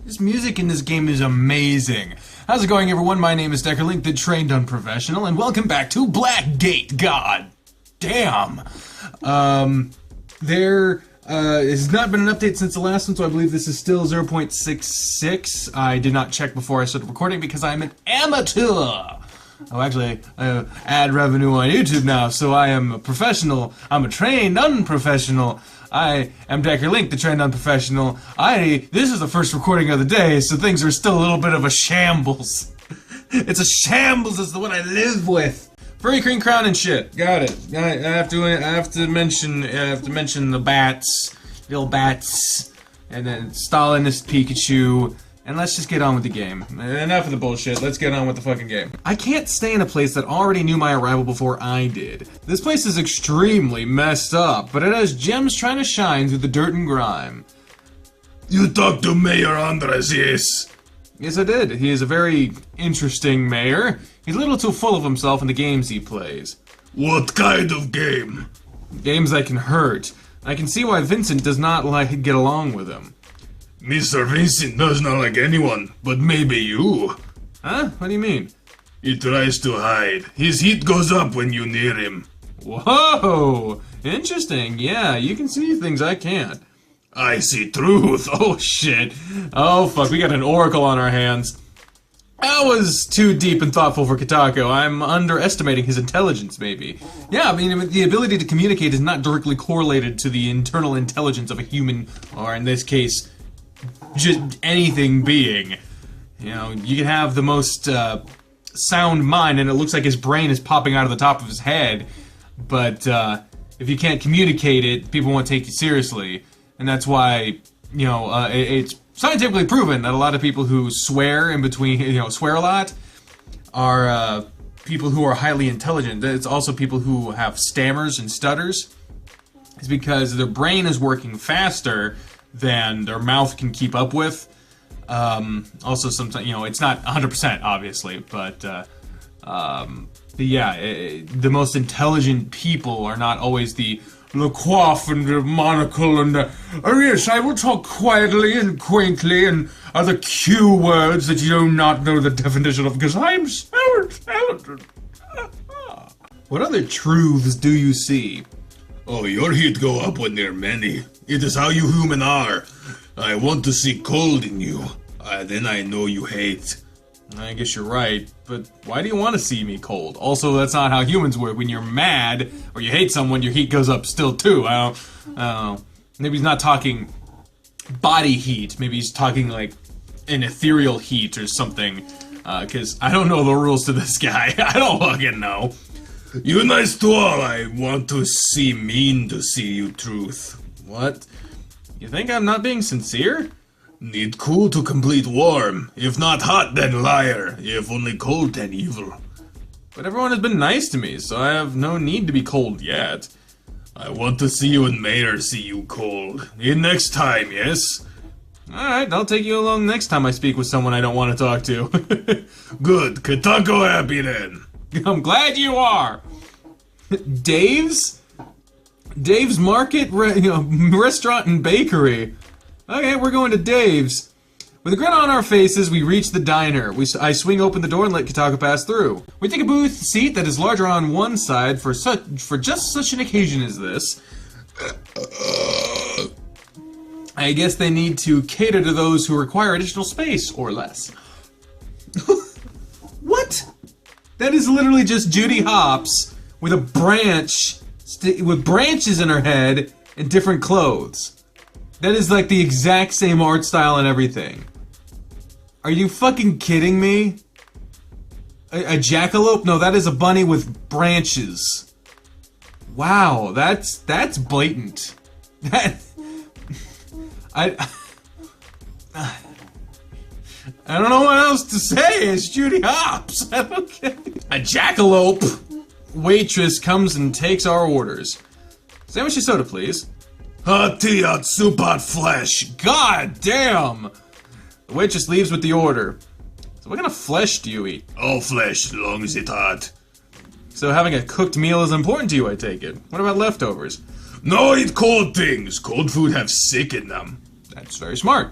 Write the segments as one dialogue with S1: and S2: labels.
S1: This music in this game is amazing. How's it going, everyone? My name is Deckerlink, the trained unprofessional, and welcome back to Blackgate. God damn. There has not been an update since the last one, so I believe this is still 0.66. I did not check before I started recording because I'm an amateur. Oh, actually, I add revenue on YouTube now, so I am a professional. I'm a trained unprofessional. I am Deckerlink, the trained unprofessional. This is the first recording of the day, so things are still a little bit of a shambles. It's a shambles, it's the one I live with. Furry cream crown and shit. Got it. I have to mention the bats, little bats, and then Stalinist Pikachu. And let's just get on with the game. Enough of the bullshit, let's get on with the fucking game. I can't stay in a place that already knew my arrival before I did. This place is extremely messed up, but it has gems trying to shine through the dirt and grime.
S2: You talked to Mayor Andres, yes?
S1: Yes, I did. He is a very interesting mayor. He's a little too full of himself in the games he plays.
S2: What kind of game?
S1: Games that can hurt. I can see why Vincent does not get along with him.
S2: Mr. Vincent does not like anyone, but maybe you.
S1: Huh? What do you mean?
S2: He tries to hide. His heat goes up when you near him.
S1: Whoa! Interesting. Yeah, you can see things I can't.
S2: I see truth.
S1: Oh shit. Oh fuck, we got an oracle on our hands. That was too deep and thoughtful for Kitako. I'm underestimating his intelligence, maybe. Yeah, I mean, the ability to communicate is not directly correlated to the internal intelligence of a human, or in this case, just anything being. You know, you can have the most sound mind and it looks like his brain is popping out of the top of his head, but if you can't communicate it, people won't take you seriously. And that's why, you know, it's scientifically proven that a lot of people who swear in between, you know, swear a lot, are people who are highly intelligent. It's also people who have stammers and stutters. It's because their brain is working faster than their mouth can keep up with. Also, sometimes, you know, it's not 100% obviously, but yeah, the most intelligent people are not always the coif and the monocle and oh yes, I will talk quietly and quaintly and other Q words that you do not know the definition of because I'm so intelligent. What other truths do you see?
S2: Oh, your heat go up when there are many. It is how you human are. I want to see cold in you. Then I know you hate.
S1: I guess you're right, but why do you want to see me cold? Also, that's not how humans work. When you're mad or you hate someone, your heat goes up still too. I don't know. Maybe he's not talking body heat. Maybe he's talking like an ethereal heat or something. Because I don't know the rules to this guy. I don't fucking know.
S2: You nice to all. I want to see mean to see you truth.
S1: What? You think I'm not being sincere?
S2: Need cool to complete warm. If not hot, then liar. If only cold, then evil.
S1: But everyone has been nice to me, so I have no need to be cold yet.
S2: I want to see you and Mayor see you cold. In next time, yes?
S1: Alright, I'll take you along next time I speak with someone I don't want to talk to.
S2: Good. Kitako happy then.
S1: I'm glad you are. Dave's Market, restaurant and bakery. Okay, we're going to Dave's. With a grin on our faces, we reach the diner. I swing open the door and let Kitako pass through. We take a booth seat that is larger on one side for just such an occasion as this. I guess they need to cater to those who require additional space, or less. What? That is literally just Judy Hopps with a branch, with branches in her head and different clothes. That is like the exact same art style and everything. Are you fucking kidding me? A jackalope? No, that is a bunny with branches. Wow, that's blatant. I don't know what else to say. It's Judy Hopps. Okay. A jackalope waitress comes and takes our orders. Sandwich and soda, please.
S2: Hot tea, hot soup, hot flesh.
S1: God damn! The waitress leaves with the order. So what kind of flesh do you eat?
S2: All flesh, as long as it's hot.
S1: So having a cooked meal is important to you, I take it. What about leftovers?
S2: No, eat cold things. Cold food have sick in them.
S1: That's very smart.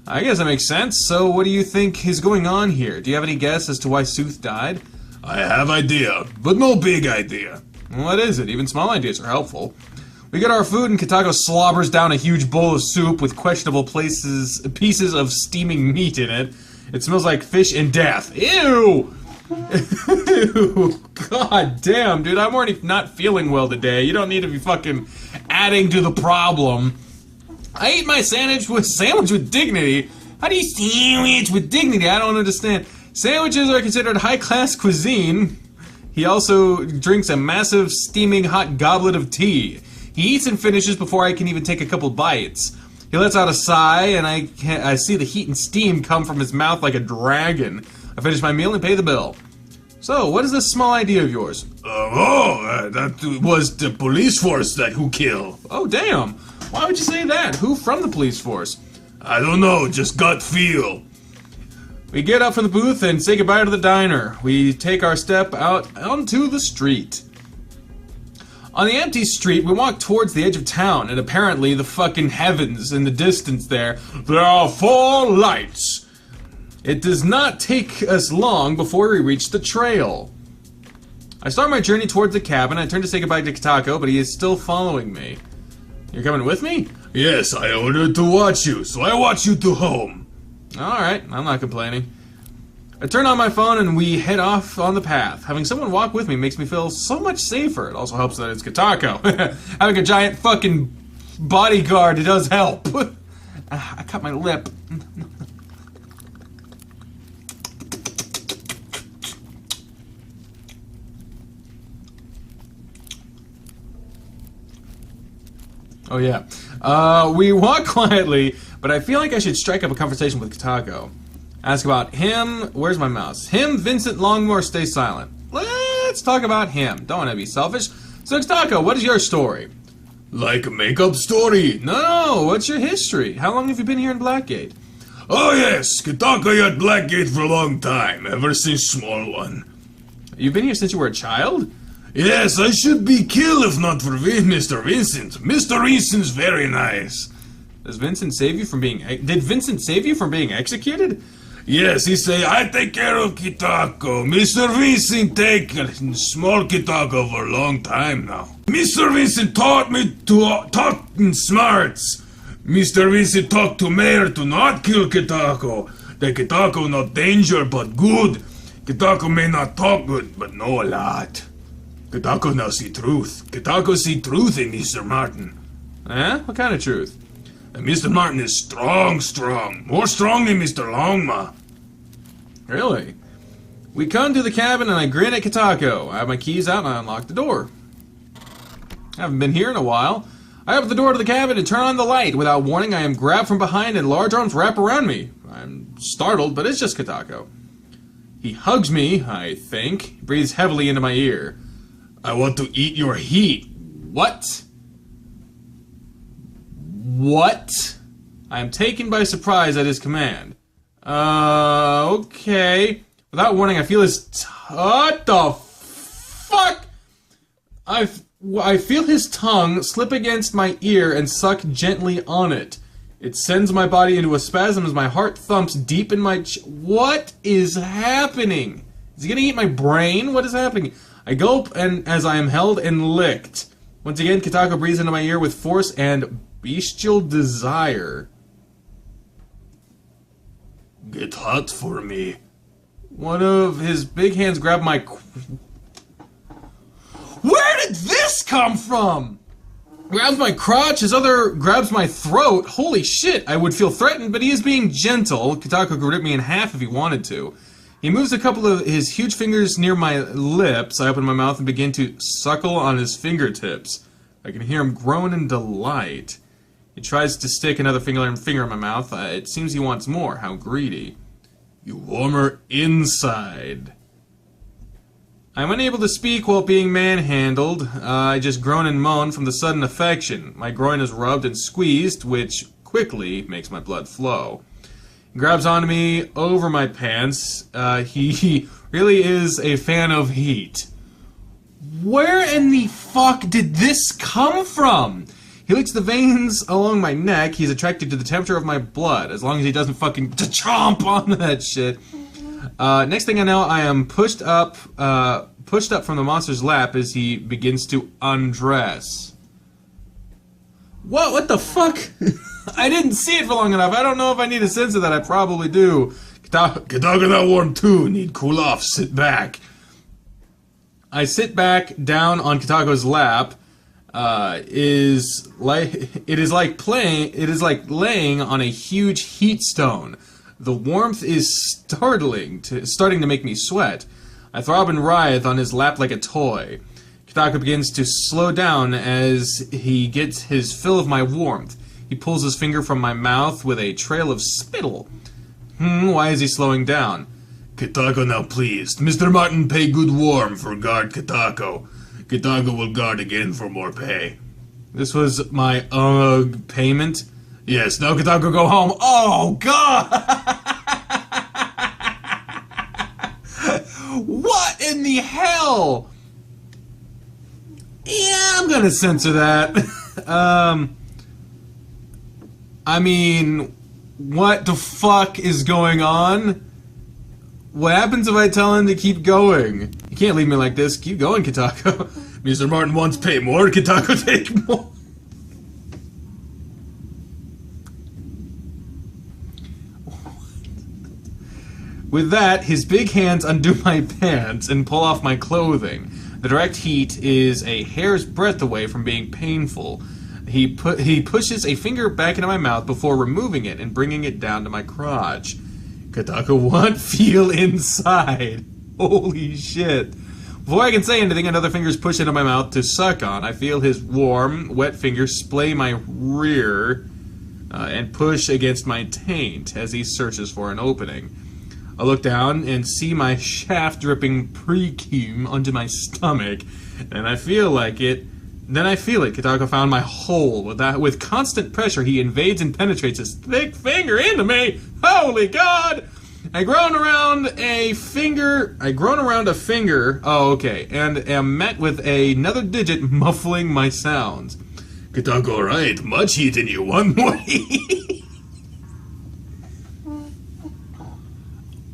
S1: I guess that makes sense. So what do you think is going on here? Do you have any guess as to why Sooth died?
S2: I have idea, but no big idea.
S1: What is it? Even small ideas are helpful. We get our food and Kitako slobbers down a huge bowl of soup with questionable pieces of steaming meat in it. It smells like fish and death. Ew! Ew! God damn, dude, I'm already not feeling well today. You don't need to be fucking adding to the problem. I ate my sandwich with dignity. How do you sandwich with dignity? I don't understand. Sandwiches are considered high-class cuisine. He also drinks a massive, steaming hot goblet of tea. He eats and finishes before I can even take a couple bites. He lets out a sigh, and I see the heat and steam come from his mouth like a dragon. I finish my meal and pay the bill. So, what is this small idea of yours?
S2: That was the police force who killed.
S1: Oh, damn. Why would you say that? Who from the police force?
S2: I don't know, just gut feel.
S1: We get up from the booth and say goodbye to the diner. We take our step out onto the street. On the empty street, we walk towards the edge of town, and apparently the fucking heavens in the distance there are 4 lights. It does not take us long before we reach the trail. I start my journey towards the cabin. I turn to say goodbye to Kitako, but he is still following me. You're coming with me?
S2: Yes, I ordered to watch you, so I watch you to home.
S1: Alright, I'm not complaining. I turn on my phone and we head off on the path. Having someone walk with me makes me feel so much safer. It also helps that it's Kitako. Having a giant fucking bodyguard, it does help. I cut my lip. Oh yeah. We walk quietly, but I feel like I should strike up a conversation with Kitako. Ask about him. Where's my mouse? Him, Vincent Longmore, stay silent. Let's talk about him. Don't want to be selfish. So Kitako, what is your story?
S2: Like a makeup story?
S1: No, what's your history? How long have you been here in Blackgate?
S2: Oh yes, Kitako at Blackgate for a long time, ever since small one.
S1: You've been here since you were a child?
S2: Yes, I should be killed if not for Mr. Vincent. Mr. Vincent's very nice.
S1: Did Vincent save you from being executed?
S2: Yes, he say, I take care of Kitako. Mr. Vincent take small Kitako for a long time now. Mr. Vincent taught me to talk in smarts. Mr. Vincent talked to Mayor to not kill Kitako. The Kitako not danger, but good. Kitako may not talk good, but know a lot. Kitako now see truth. Kitako see truth in Mr. Martin.
S1: Eh? What kind of truth?
S2: And Mr. Martin is strong. More strong than Mr. Longma.
S1: Really? We come to the cabin and I grin at Kitako. I have my keys out and I unlock the door. I haven't been here in a while. I open the door to the cabin and turn on the light. Without warning, I am grabbed from behind and large arms wrap around me. I'm startled, but it's just Kitako. He hugs me, I think. He breathes heavily into my ear.
S2: I want to eat your heat.
S1: What? What? I am taken by surprise at his command. Okay. Without warning, I feel his... what the fuck? I feel his tongue slip against my ear and suck gently on it. It sends my body into a spasm as my heart thumps deep in my what is happening? Is he gonna eat my brain? What is happening? I gulp and as I am held and licked. Once again, Kitako breathes into my ear with force and bestial desire.
S2: Get hot for me.
S1: One of his big hands grabbed my... Where did this come from? Grabs my crotch, his other grabs my throat. Holy shit, I would feel threatened, but he is being gentle. Kitako could rip me in half if he wanted to. He moves a couple of his huge fingers near my lips. I open my mouth and begin to suckle on his fingertips. I can hear him groan in delight. He tries to stick another finger in my mouth. It seems he wants more. How greedy. You warmer inside. I'm unable to speak while being manhandled. I just groan and moan from the sudden affection. My groin is rubbed and squeezed, which quickly makes my blood flow. He grabs onto me over my pants. He really is a fan of heat. Where in the fuck did this come from? He licks the veins along my neck. He's attracted to the temperature of my blood, as long as he doesn't fucking chomp on that shit. Next thing I know, I am pushed up from the monster's lap as he begins to undress. What the fuck? I didn't see it for long enough. I don't know if I need to censor that. I probably do.
S2: Kitako not warm too. Need cool off. Sit back.
S1: I sit back down on Kitako's lap. It is like laying on a huge heat stone. The warmth is starting to make me sweat. I throb and writhe on his lap like a toy. Kitako begins to slow down as he gets his fill of my warmth. He pulls his finger from my mouth with a trail of spittle. Why is he slowing down?
S2: Kitako now pleased. Mr. Martin pay good warm for guard Kitako. Kitako will guard again for more pay.
S1: This was my payment?
S2: Yes, now Kitako go home. Oh, God!
S1: What in the hell? Yeah, I'm gonna censor that. I mean, what the fuck is going on? What happens if I tell him to keep going? You can't leave me like this. Keep going, Kitako.
S2: Mr. Martin wants pay more, Kitako take more.
S1: With that, his big hands undo my pants and pull off my clothing. The direct heat is a hair's breadth away from being painful. He pushes a finger back into my mouth before removing it and bringing it down to my crotch. Kitako, what? Feel inside. Holy shit. Before I can say anything, another finger's pushed into my mouth to suck on. I feel his warm, wet fingers splay my rear and push against my taint as he searches for an opening. I look down and see my shaft dripping precum onto my stomach, and I feel like it. Then I feel it. Kitako found my hole. With constant pressure, he invades and penetrates his thick finger into me. Holy God! I groan around a finger. Oh, okay. And am met with another digit muffling my sounds.
S2: Kitako, right. Much heat in you. One more heat.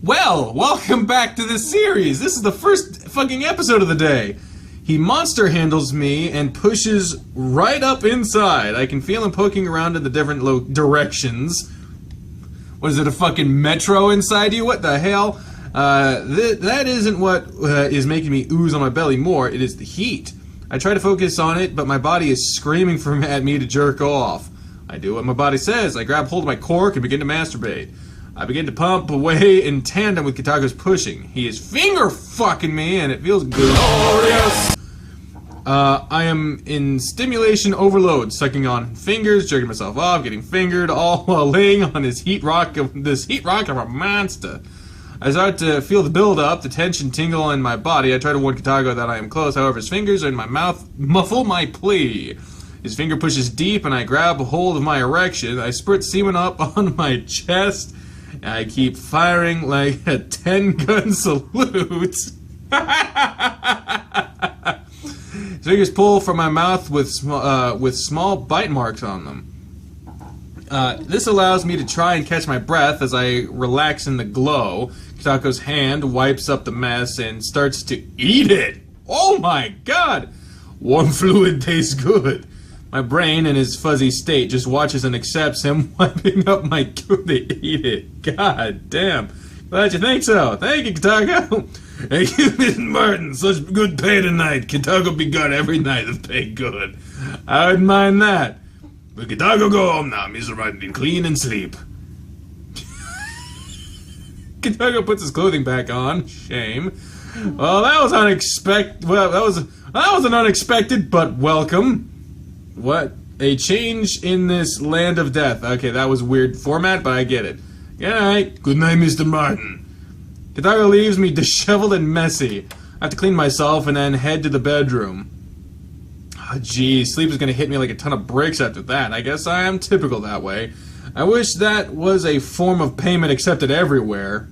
S1: Well, welcome back to this series. This is the first fucking episode of the day. He monster handles me and pushes right up inside. I can feel him poking around in the different directions. What is it, a fucking metro inside you? What the hell? That isn't what is making me ooze on my belly more. It is the heat. I try to focus on it, but my body is screaming at me to jerk off. I do what my body says. I grab hold of my cork and begin to masturbate. I begin to pump away in tandem with Kitako's pushing. He is finger fucking me, and it feels glorious. I am in stimulation overload, sucking on fingers, jerking myself off, getting fingered, all while laying on this heat rock of a monster. I start to feel the build-up, the tension tingle in my body. I try to warn Kitako that I am close, however his fingers in my mouth muffle my plea. His finger pushes deep, and I grab a hold of my erection. I spurt semen up on my chest. I keep firing like a 10-gun salute. His fingers pull from my mouth with small bite marks on them. This allows me to try and catch my breath as I relax in the glow. Kitako's hand wipes up the mess and starts to eat it. Oh my God! Warm fluid tastes good. My brain, in his fuzzy state, just watches and accepts him wiping up my good to eat it. God damn. Glad you think so. Thank you, Kitako.
S2: Thank you, Mr. Martin. Such good pay tonight. Kitako be good every night if pay good.
S1: I wouldn't mind that.
S2: But Kitako go home now. Mr. Martin been clean and sleep.
S1: Kitako puts his clothing back on. Shame. Well, that was unexpected. Well, that was an unexpected but welcome. What? A change in this land of death. Okay, that was weird format, but I get it. Good night.
S2: Good night, Mr. Martin.
S1: Kitako leaves me disheveled and messy. I have to clean myself and then head to the bedroom. Oh, geez, sleep is going to hit me like a ton of bricks after that. I guess I am typical that way. I wish that was a form of payment accepted everywhere.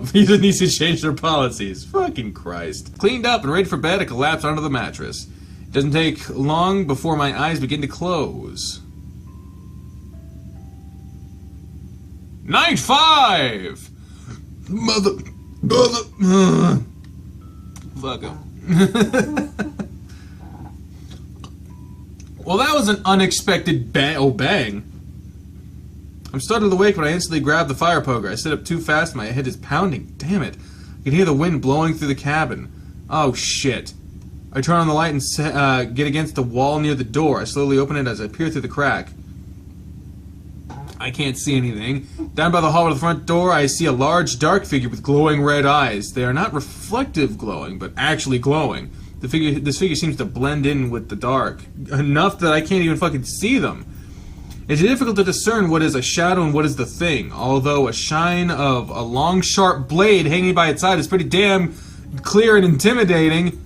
S1: Visa needs to change their policies. Fucking Christ. Cleaned up and ready for bed, I collapse onto the mattress. It doesn't take long before my eyes begin to close. Night 5! Mother... Fuck him. Well, that was an unexpected bang. I'm startled awake when I instantly grab the fire poker. I sit up too fast and my head is pounding. Damn it. I can hear the wind blowing through the cabin. Oh, shit. I turn on the light and get against the wall near the door. I slowly open it as I peer through the crack. I can't see anything. Down by the hall of the front door, I see a large, dark figure with glowing red eyes. They are not reflective glowing, but actually glowing. This figure seems to blend in with the dark, enough that I can't even fucking see them. It's difficult to discern what is a shadow and what is the thing, although a shine of a long, sharp blade hanging by its side is pretty damn clear and intimidating.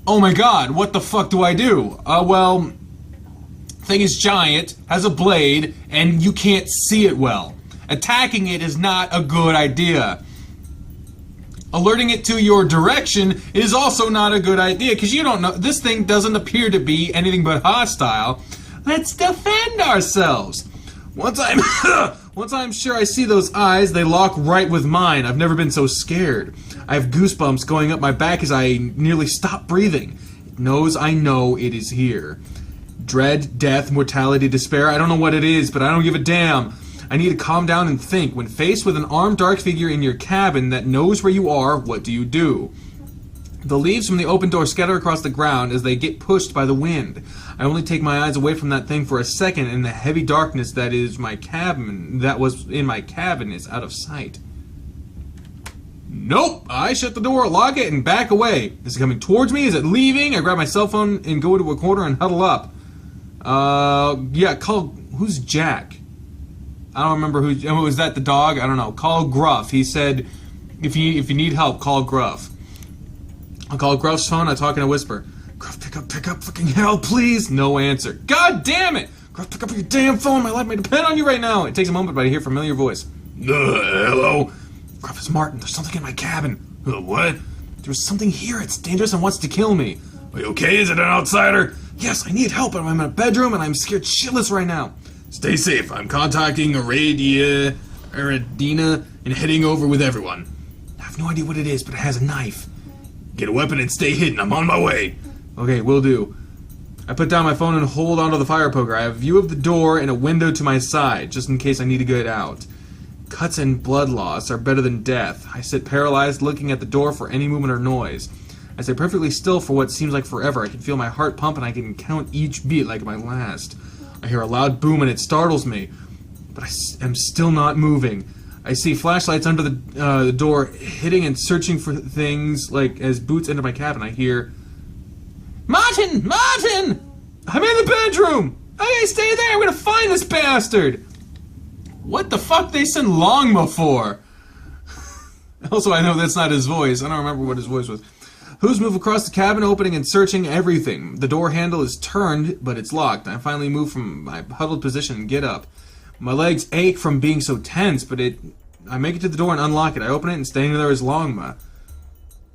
S1: Oh my god, what the fuck do I do? Well, thing is giant, has a blade, and you can't see it well. Attacking it is not a good idea. Alerting it to your direction is also not a good idea, because you don't know, this thing doesn't appear to be anything but hostile. Let's defend ourselves. Once I'm sure I see those eyes, they lock right with mine. I've never been so scared. I have goosebumps going up my back as I nearly stop breathing. It knows I know it is here. Dread, death, mortality, despair, I don't know what it is, but I don't give a damn. I need to calm down and think. When faced with an armed dark figure in your cabin that knows where you are, what do you do? The leaves from the open door scatter across the ground as they get pushed by the wind. I only take my eyes away from that thing for a second, and the heavy darkness that was in my cabin is out of sight. Nope! I shut the door, lock it, and back away. Is it coming towards me? Is it leaving? I grab my cell phone and go to a corner and huddle up. Yeah, who's Jack? I don't remember was that the dog? I don't know. Call Gruff. He said, if you need help, call Gruff. I'll call Gruff's phone. I talk in a whisper. Gruff, pick up, fucking hell, please. No answer. God damn it! Gruff, pick up your damn phone. My life may depend on you right now. It takes a moment, but I hear a familiar voice.
S2: Hello?
S1: Gruff, it's Martin. There's something in my cabin.
S2: What?
S1: There's something here. It's dangerous and wants to kill me.
S2: Are you okay? Is it an outsider?
S1: Yes, I need help. I'm in a bedroom and I'm scared shitless right now.
S2: Stay safe. I'm contacting Aradina and heading over with everyone.
S1: I have no idea what it is, but it has a knife.
S2: Get a weapon and stay hidden. I'm on my way.
S1: Okay, will do. I put down my phone and hold onto the fire poker. I have a view of the door and a window to my side, just in case I need to get out. Cuts and blood loss are better than death. I sit paralyzed, looking at the door for any movement or noise. I stay perfectly still for what seems like forever. I can feel my heart pump and I can count each beat like my last. I hear a loud boom and it startles me, but I am still not moving. I see flashlights under the door, hitting and searching for things like as boots enter my cabin. I hear, Martin! Martin! I'm in the bedroom! Okay, stay there! I'm gonna find this bastard! What the fuck they send Longma for? Also, I know that's not his voice. I don't remember what his voice was. Hooves move across the cabin, opening and searching everything. The door handle is turned, but it's locked. I finally move from my huddled position and get up. My legs ache from being so tense, but I make it to the door and unlock it. I open it and standing there is Longma.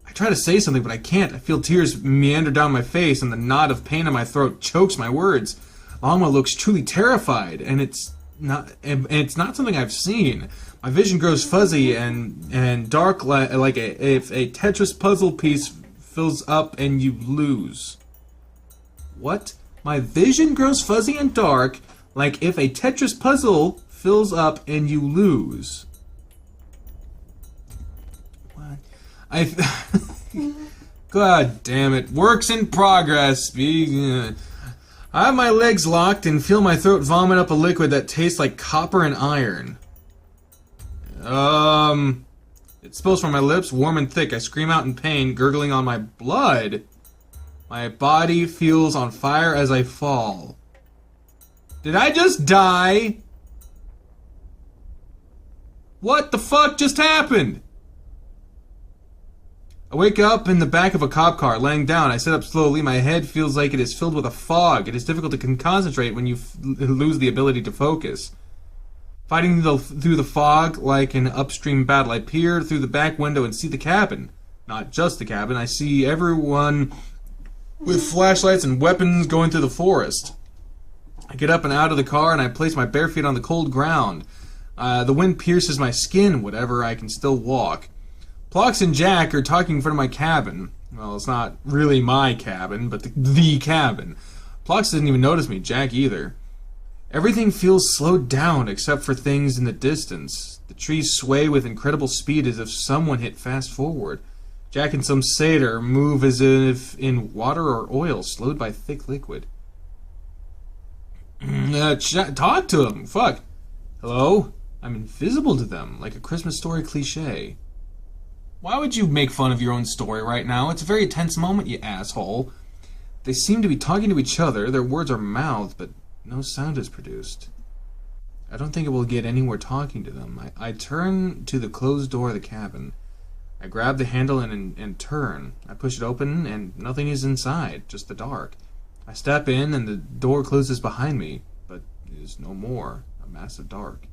S1: I try to say something, but I can't. I feel tears meander down my face, and the knot of pain in my throat chokes my words. Longma looks truly terrified, and it's not something I've seen. My vision grows fuzzy and dark like if a Tetris puzzle piece fills up and you lose. What? My vision grows fuzzy and dark like if a Tetris puzzle fills up and you lose. What? God damn it. Works in progress. I have my legs locked and feel my throat vomit up a liquid that tastes like copper and iron. It spills from my lips, warm and thick. I scream out in pain, gurgling on my blood. My body feels on fire as I fall. Did I just die? What the fuck just happened? I wake up in the back of a cop car, laying down. I sit up slowly. My head feels like it is filled with a fog. It is difficult to concentrate when you lose the ability to focus. Fighting through the fog like an upstream battle, I peer through the back window and see the cabin. Not just the cabin. I see everyone with flashlights and weapons going through the forest. I get up and out of the car and I place my bare feet on the cold ground. The wind pierces my skin, whatever, I can still walk. Plox and Jack are talking in front of my cabin. Well, it's not really my cabin, but the cabin. Plox didn't even notice me, Jack either. Everything feels slowed down except for things in the distance. The trees sway with incredible speed as if someone hit fast forward. Jack and some satyr move as if in water or oil, slowed by thick liquid. Talk to them. Fuck. Hello? I'm invisible to them, like a Christmas story cliche. Why would you make fun of your own story right now? It's a very tense moment, you asshole. They seem to be talking to each other. Their words are mouthed, but no sound is produced. I don't think it will get anywhere talking to them. I turn to the closed door of the cabin. I grab the handle and turn. I push it open, and nothing is inside, just the dark. I step in, and the door closes behind me, but it is no more. A massive dark.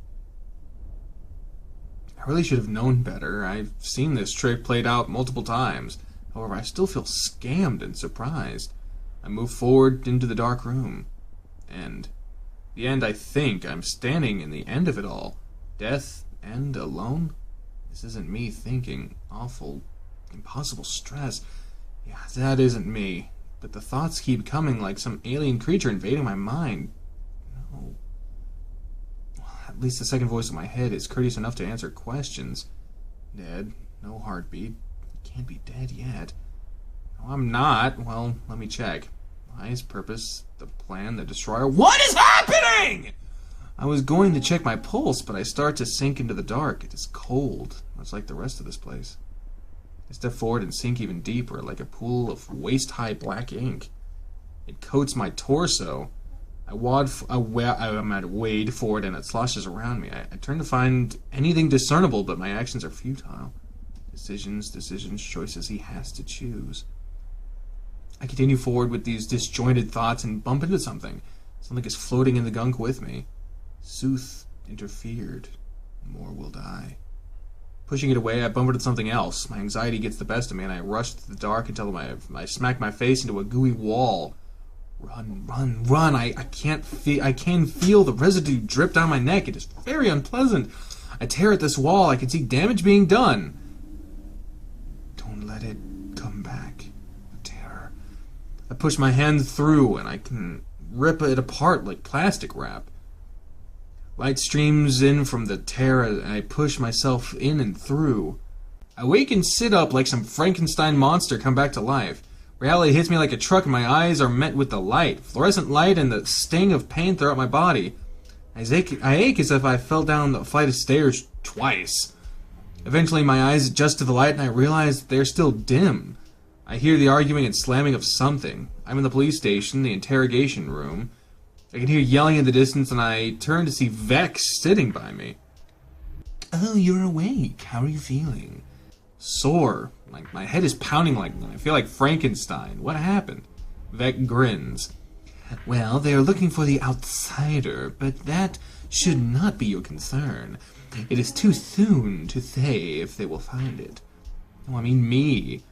S1: I really should have known better. I've seen this trick played out multiple times. However, I still feel scammed and surprised. I move forward into the dark room. End. The end, I think. I'm standing in the end of it all. Death, end, alone? This isn't me thinking. Awful, impossible stress. Yeah, that isn't me. But the thoughts keep coming like some alien creature invading my mind. No. At least the second voice in my head is courteous enough to answer questions. Dead. No heartbeat. Can't be dead yet. No, I'm not. Well, let me check. Eyes, purpose, the plan, the destroyer. What is happening? I was going to check my pulse, but I start to sink into the dark. It is cold, much like the rest of this place. I step forward and sink even deeper, like a pool of waist-high black ink. It coats my torso. I wade forward and it sloshes around me. I turn to find anything discernible, but my actions are futile. Decisions, choices he has to choose. I continue forward with these disjointed thoughts and bump into something. Something is floating in the gunk with me. Sooth interfered. More will die. Pushing it away, I bump into something else. My anxiety gets the best of me, and I rush through the dark until I smack my face into a gooey wall. Run! I can feel the residue drip down my neck. It is very unpleasant. I tear at this wall. I can see damage being done. Don't let it come back. Terror. I push my hand through, and I can rip it apart like plastic wrap. Light streams in from the tear, and I push myself in and through. I wake and sit up like some Frankenstein monster come back to life. Reality hits me like a truck, and my eyes are met with the light. Fluorescent light and the sting of pain throughout my body. I ache as if I fell down the flight of stairs twice. Eventually, my eyes adjust to the light, and I realize they're still dim. I hear the arguing and slamming of something. I'm in the police station, the interrogation room. I can hear yelling in the distance, and I turn to see Vex sitting by me. Oh, you're awake. How are you feeling? Sore. Like, my head is pounding like I feel like Frankenstein. What happened? Vex grins. Well, they are looking for the outsider, but that should not be your concern. It is too soon to say if they will find it. Oh, I mean me.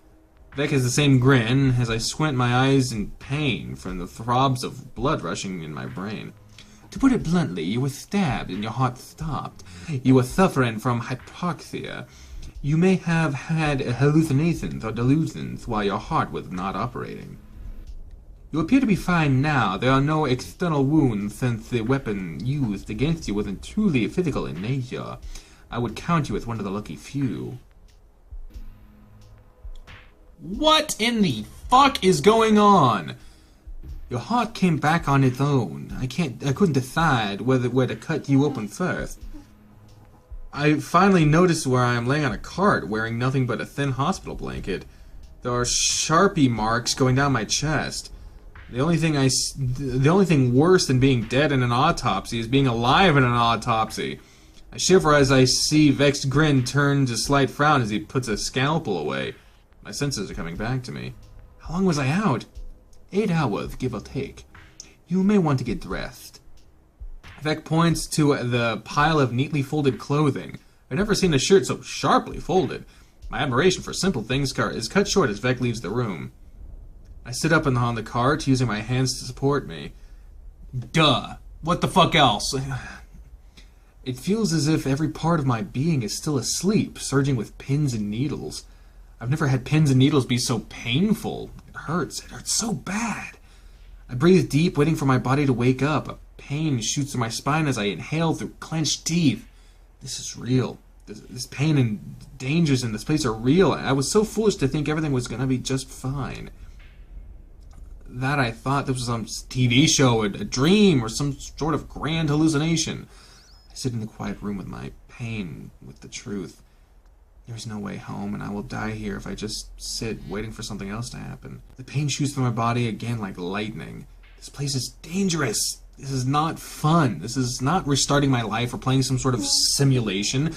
S1: Vex has the same grin as I squint my eyes in pain from the throbs of blood rushing in my brain. To put it bluntly, you were stabbed and your heart stopped. You were suffering from hypoxia. You may have had hallucinations or delusions while your heart was not operating. You appear to be fine now. There are no external wounds since the weapon used against you wasn't truly physical in nature. I would count you as one of the lucky few. What in the fuck is going on? Your heart came back on its own. I couldn't decide where to cut you open first. I finally noticed where I am laying on a cart, wearing nothing but a thin hospital blanket. There are Sharpie marks going down my chest. The only thing worse than being dead in an autopsy is being alive in an autopsy. I shiver as I see Vex's grin turn to slight frown as he puts a scalpel away. My senses are coming back to me. How long was I out? 8 hours, give or take. You may want to get dressed. Vex points to the pile of neatly folded clothing. I've never seen a shirt so sharply folded. My admiration for simple things is cut short as Vec leaves the room. I sit up on the cart, using my hands to support me. Duh. What the fuck else? It feels as if every part of my being is still asleep, surging with pins and needles. I've never had pins and needles be so painful. It hurts so bad. I breathe deep, waiting for my body to wake up. A pain shoots through my spine as I inhale through clenched teeth. This is real. This pain and dangers in this place are real. I was so foolish to think everything was going to be just fine. That I thought this was some TV show, a dream, or some sort of grand hallucination. I sit in the quiet room with my pain, with the truth. There's no way home, and I will die here if I just sit waiting for something else to happen. The pain shoots through my body again like lightning. This place is dangerous. This is not fun. This is not restarting my life or playing some sort of simulation.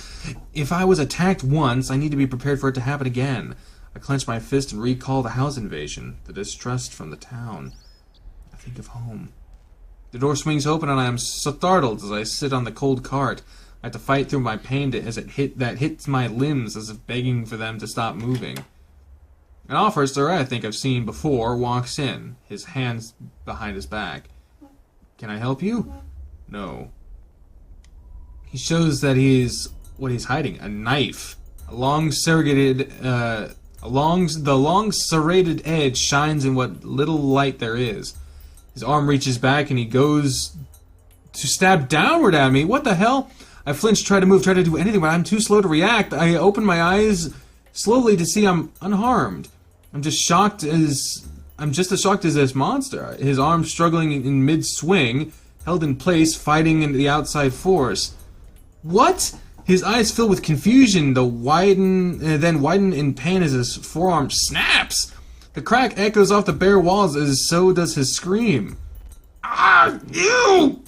S1: If I was attacked once, I need to be prepared for it to happen again. I clench my fist and recall the house invasion, the distrust from the town. I think of home. The door swings open and I am startled as I sit on the cold cart. I have to fight through my pain as it hits my limbs, as if begging for them to stop moving. An officer I think I've seen before walks in, his hands behind his back. Can I help you? No. He shows that what he's hiding, a knife. The long serrated edge shines in what little light there is. His arm reaches back and he goes to stab downward at me. What the hell? I flinch, try to move, try to do anything, but I'm too slow to react. I open my eyes slowly to see I'm unharmed. I'm just as shocked as this monster. His arm struggling in mid-swing, held in place, fighting in the outside force. What? His eyes fill with confusion, then widen in pain as his forearm snaps. The crack echoes off the bare walls as so does his scream. Ah, you!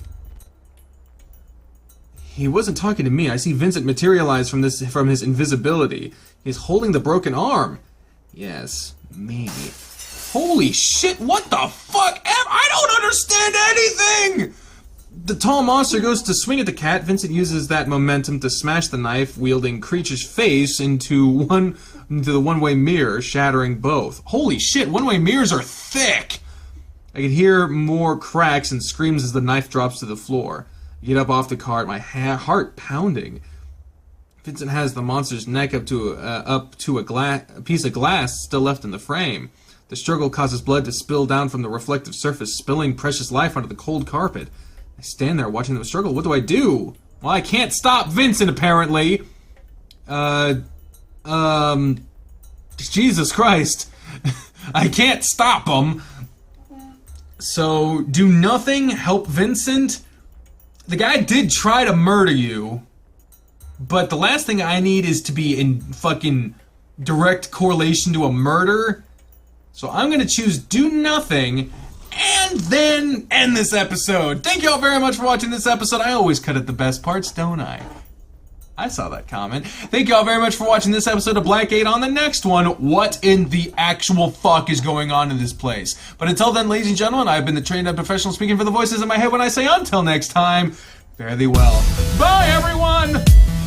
S1: He wasn't talking to me. I see Vincent materialize from his invisibility. He's holding the broken arm. Yes, me. Holy shit, what the fuck? I don't understand anything! The tall monster goes to swing at the cat. Vincent uses that momentum to smash the knife-wielding creature's face into the one-way mirror, shattering both. Holy shit, one-way mirrors are thick! I can hear more cracks and screams as the knife drops to the floor. I get up off the cart, my heart pounding. Vincent has the monster's neck up to a piece of glass still left in the frame. The struggle causes blood to spill down from the reflective surface, spilling precious life onto the cold carpet. I stand there watching them struggle. What do I do? Well, I can't stop Vincent, apparently. Jesus Christ. I can't stop him. So, do nothing, help Vincent? The guy did try to murder you, but the last thing I need is to be in fucking direct correlation to a murder. So I'm gonna choose do nothing, and then end this episode. Thank you all very much for watching this episode. I always cut at the best parts, don't I? I saw that comment. Thank you all very much for watching this episode of Blackgate. On the next one, what in the actual fuck is going on in this place? But until then, ladies and gentlemen, I've been the trained up professional speaking for the voices in my head when I say until next time, fare thee well. Bye, everyone!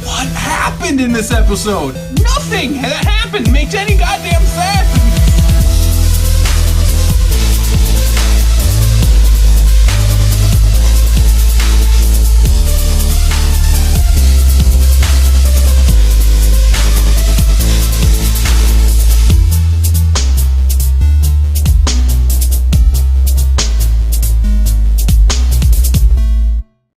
S1: What happened in this episode? Nothing that happened makes any goddamn sense!